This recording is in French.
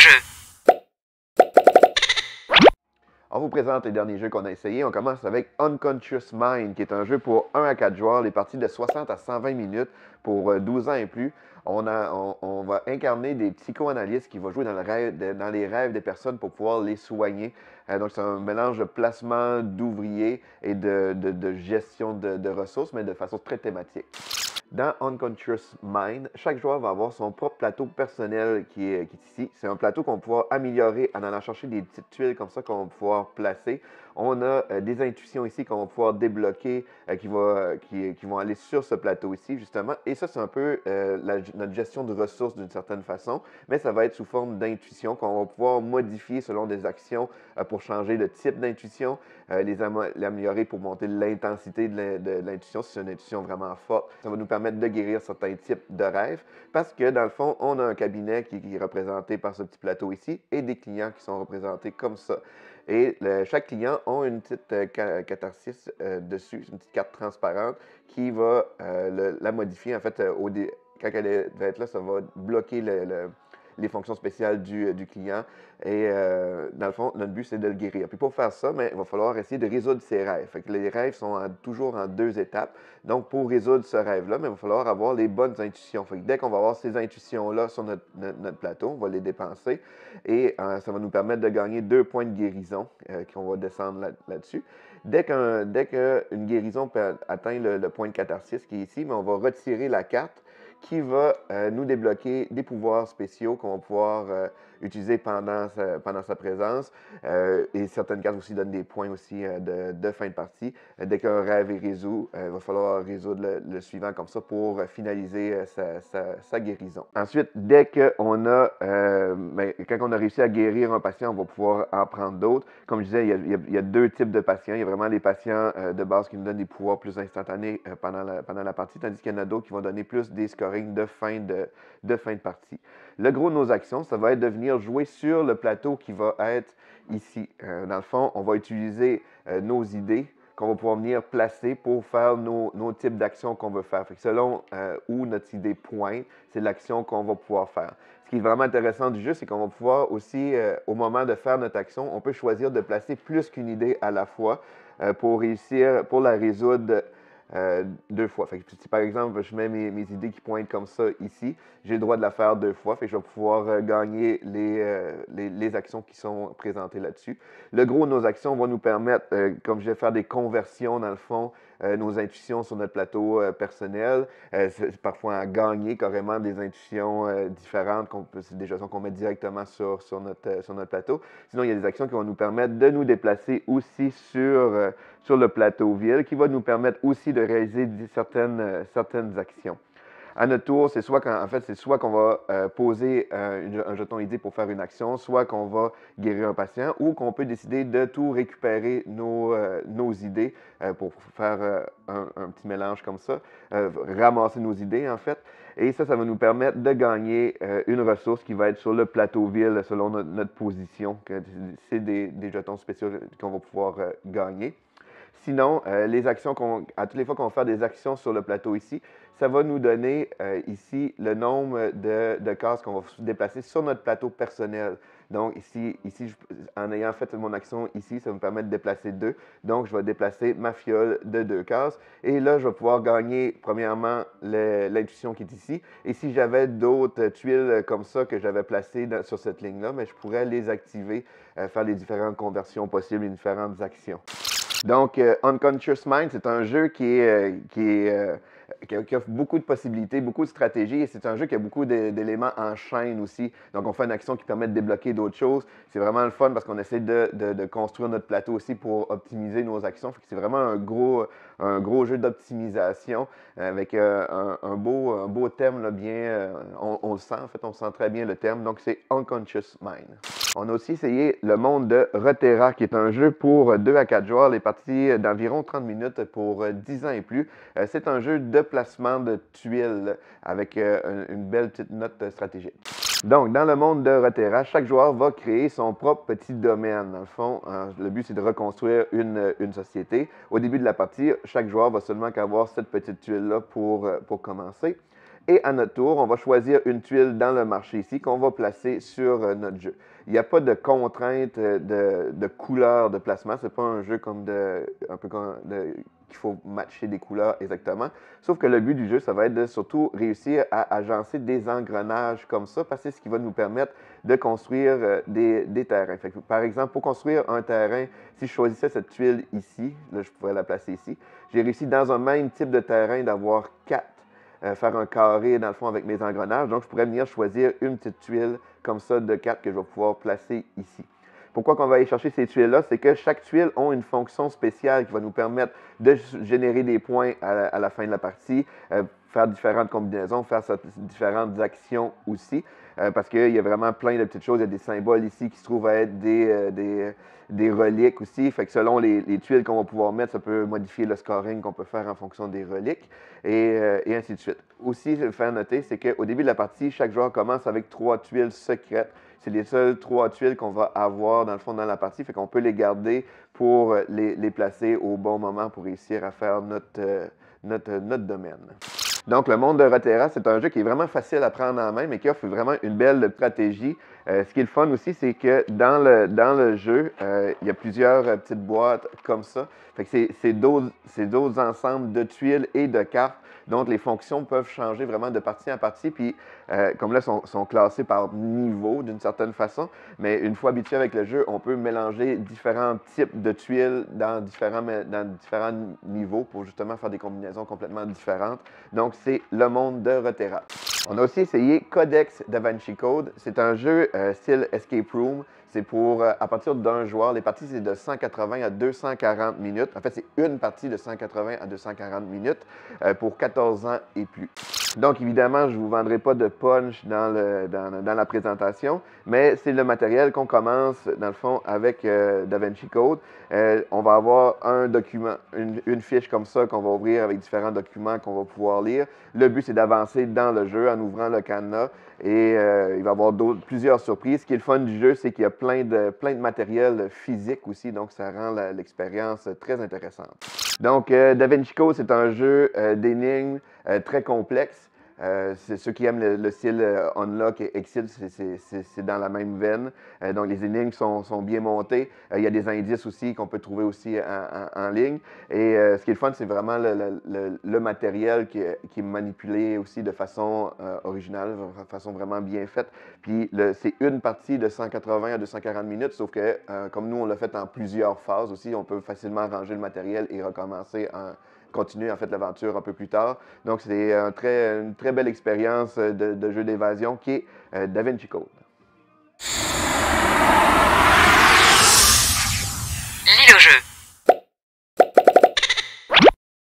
jeu. On vous présente les derniers jeux qu'on a essayés. On commence avec Unconscious Mind, qui est un jeu pour 1 à 4 joueurs, les parties de 60 à 120 minutes pour 12 ans et plus. On va incarner des psychoanalystes qui vont jouer dans les rêves des personnes pour pouvoir les soigner. Donc, c'est un mélange de placement d'ouvriers et de gestion de ressources, mais de façon très thématique. Dans Unconscious Mind, chaque joueur va avoir son propre plateau personnel qui est ici. C'est un plateau qu'on va pouvoir améliorer en allant chercher des petites tuiles comme ça qu'on va pouvoir placer. On a des intuitions ici qu'on va pouvoir débloquer qui vont aller sur ce plateau ici, justement. Et ça, c'est un peu notre gestion de ressources d'une certaine façon, mais ça va être sous forme d'intuition qu'on va pouvoir modifier selon des actions pour changer le type d'intuition, l'améliorer pour monter l'intensité de l'intuition si c'est une intuition vraiment forte. Ça va nous permettre de guérir certains types de rêves parce que, dans le fond, on a un cabinet qui est représenté par ce petit plateau ici et des clients qui sont représentés comme ça. Et chaque client a une petite catharsis dessus, une petite carte transparente qui va la modifier. En fait, quand elle va être là, ça va bloquer les fonctions spéciales du client. Et dans le fond, notre but, c'est de le guérir. Puis pour faire ça, il va falloir essayer de résoudre ses rêves. Fait que les rêves sont toujours en 2 étapes. Donc, pour résoudre ce rêve-là, il va falloir avoir les bonnes intuitions. Fait que dès qu'on va avoir ces intuitions-là sur notre plateau, on va les dépenser. Et ça va nous permettre de gagner 2 points de guérison qu'on va descendre là-dessus. Dès qu'une guérison peut atteindre le point de catharsis qui est ici, on va retirer la carte qui va nous débloquer des pouvoirs spéciaux qu'on va pouvoir utiliser pendant sa présence. Et certaines cartes aussi donnent des points aussi de fin de partie. Dès qu'un rêve est résolu, il va falloir résoudre le suivant comme ça pour finaliser sa guérison. Ensuite, quand on a réussi à guérir un patient, on va pouvoir en prendre d'autres. Comme je disais, il y a 2 types de patients. Il y a vraiment les patients de base qui nous donnent des pouvoirs plus instantanés pendant la partie, tandis qu'il y en a d'autres qui vont donner plus des scorings de fin de partie. Le gros de nos actions, ça va être de venir jouer sur le plateau qui va être ici. Dans le fond, on va utiliser nos idées qu'on va pouvoir venir placer pour faire nos types d'actions qu'on veut faire. Fait que selon où notre idée pointe, c'est l'action qu'on va pouvoir faire. Ce qui est vraiment intéressant du jeu, c'est qu'on va pouvoir aussi, au moment de faire notre action, on peut choisir de placer plus qu'une idée à la fois pour la résoudre 2 fois. Fait que si par exemple, je mets mes idées qui pointent comme ça ici, j'ai le droit de la faire 2 fois. Fait que je vais pouvoir gagner les actions qui sont présentées là-dessus. Le gros de nos actions va nous permettre, comme je vais faire des conversions dans le fond, nos intuitions sur notre plateau personnel. C'est parfois à gagner carrément des intuitions différentes, c'est des actions qu'on met directement sur notre plateau. Sinon, il y a des actions qui vont nous permettre de nous déplacer aussi sur le plateau ville, qui va nous permettre aussi de réaliser certaines actions. À notre tour, c'est soit qu'on va poser un jeton idée pour faire une action, soit qu'on va guérir un patient, ou qu'on peut décider de tout récupérer nos idées pour faire un petit mélange comme ça, ramasser nos idées en fait. Et ça va nous permettre de gagner une ressource qui va être sur le plateau ville selon notre position. C'est des jetons spéciaux qu'on va pouvoir gagner. Sinon, à toutes les fois qu'on va faire des actions sur le plateau ici, ça va nous donner ici le nombre de cases qu'on va déplacer sur notre plateau personnel. Donc ici, en ayant fait mon action ici, ça va me permettre de déplacer 2. Donc, je vais déplacer ma fiole de 2 cases. Et là, je vais pouvoir gagner, premièrement, l'intuition qui est ici. Et si j'avais d'autres tuiles comme ça que j'avais placées sur cette ligne-là, je pourrais les activer, faire les différentes conversions possibles, les différentes actions. Donc, Unconscious Mind, c'est un jeu qui offre beaucoup de possibilités, beaucoup de stratégies, et c'est un jeu qui a beaucoup d'éléments en chaîne aussi. Donc, on fait une action qui permet de débloquer d'autres choses. C'est vraiment le fun parce qu'on essaie de construire notre plateau aussi pour optimiser nos actions. C'est vraiment un gros jeu d'optimisation avec un beau thème, là, bien, on le sent, en fait, on sent très bien le thème. Donc, c'est Unconscious Mind. On a aussi essayé le monde de Reterra, qui est un jeu pour 2 à 4 joueurs, les parties d'environ 30 minutes pour 10 ans et plus. C'est un jeu de placement de tuiles avec une belle petite note stratégique. Donc, dans le monde de Reterra, chaque joueur va créer son propre petit domaine. Dans le fond, le but, c'est de reconstruire une société. Au début de la partie, chaque joueur va seulement avoir cette petite tuile-là pour commencer. Et à notre tour, on va choisir une tuile dans le marché ici qu'on va placer sur notre jeu. Il n'y a pas de contrainte de couleur de placement. Ce n'est pas un jeu comme un peu comme qu'il faut matcher des couleurs exactement. Sauf que le but du jeu, ça va être de surtout réussir à agencer des engrenages comme ça, parce que c'est ce qui va nous permettre de construire des terrains. Fait que, par exemple, pour construire un terrain, si je choisissais cette tuile ici, là, je pourrais la placer ici, j'ai réussi dans un même type de terrain d'avoir 4 faire un carré dans le fond avec mes engrenages. Donc, je pourrais venir choisir une petite tuile comme ça de 4 que je vais pouvoir placer ici. Pourquoi qu'on va aller chercher ces tuiles-là? C'est que chaque tuile a une fonction spéciale qui va nous permettre de générer des points à la fin de la partie, faire différentes combinaisons, faire différentes actions aussi, parce qu'il y a vraiment plein de petites choses. Il y a des symboles ici qui se trouvent à être des reliques aussi. Fait que selon les tuiles qu'on va pouvoir mettre, ça peut modifier le scoring qu'on peut faire en fonction des reliques et ainsi de suite. Aussi, je vais faire noter, c'est qu'au début de la partie, chaque joueur commence avec 3 tuiles secrètes. C'est les seules 3 tuiles qu'on va avoir dans le fond dans la partie, fait qu'on peut les garder pour les placer au bon moment pour réussir à faire notre domaine. Donc, le monde de Rotera, c'est un jeu qui est vraiment facile à prendre en main, mais qui offre vraiment une belle stratégie. Ce qui est le fun aussi, c'est que dans le jeu, il y a plusieurs petites boîtes comme ça. Fait que c'est d'autres ensembles de tuiles et de cartes. Donc, les fonctions peuvent changer vraiment de partie en partie. Puis, comme là, sont classées par niveau d'une certaine façon. Mais une fois habitué avec le jeu, on peut mélanger différents types de tuiles dans différents niveaux pour justement faire des combinaisons complètement différentes. Donc, c'est le monde de Rotera. On a aussi essayé Codex Da Vinci Code. C'est un jeu style Escape Room. C'est pour, à partir d'un joueur, les parties, c'est de 180 à 240 minutes. En fait, c'est une partie de 180 à 240 minutes pour 14 ans et plus. Donc, évidemment, je ne vous vendrai pas de punch dans la présentation, mais c'est le matériel qu'on commence, dans le fond, avec Da Vinci Code. On va avoir un document, une fiche comme ça qu'on va ouvrir avec différents documents qu'on va pouvoir lire. Le but, c'est d'avancer dans le jeu en ouvrant le cadenas et il va y avoir plusieurs surprises. Ce qui est le fun du jeu, c'est qu'il y a plein de matériel physique aussi, donc ça rend l'expérience très intéressante. Donc, Da Vinci Code, c'est un jeu d'énigmes très complexe. C'est ceux qui aiment le style Unlock et Exit, c'est dans la même veine. Donc, les énigmes sont bien montées. Il y a des indices aussi qu'on peut trouver aussi en ligne. Et ce qui est le fun, c'est vraiment le matériel qui est manipulé aussi de façon originale, de façon vraiment bien faite. Puis, c'est une partie de 180 à 240 minutes, sauf que comme nous, on l'a fait en plusieurs phases aussi, on peut facilement ranger le matériel et recommencer continuer en fait l'aventure un peu plus tard. Donc c'est une très belle expérience de jeu d'évasion qui est Da Vinci Code. Lis le jeu.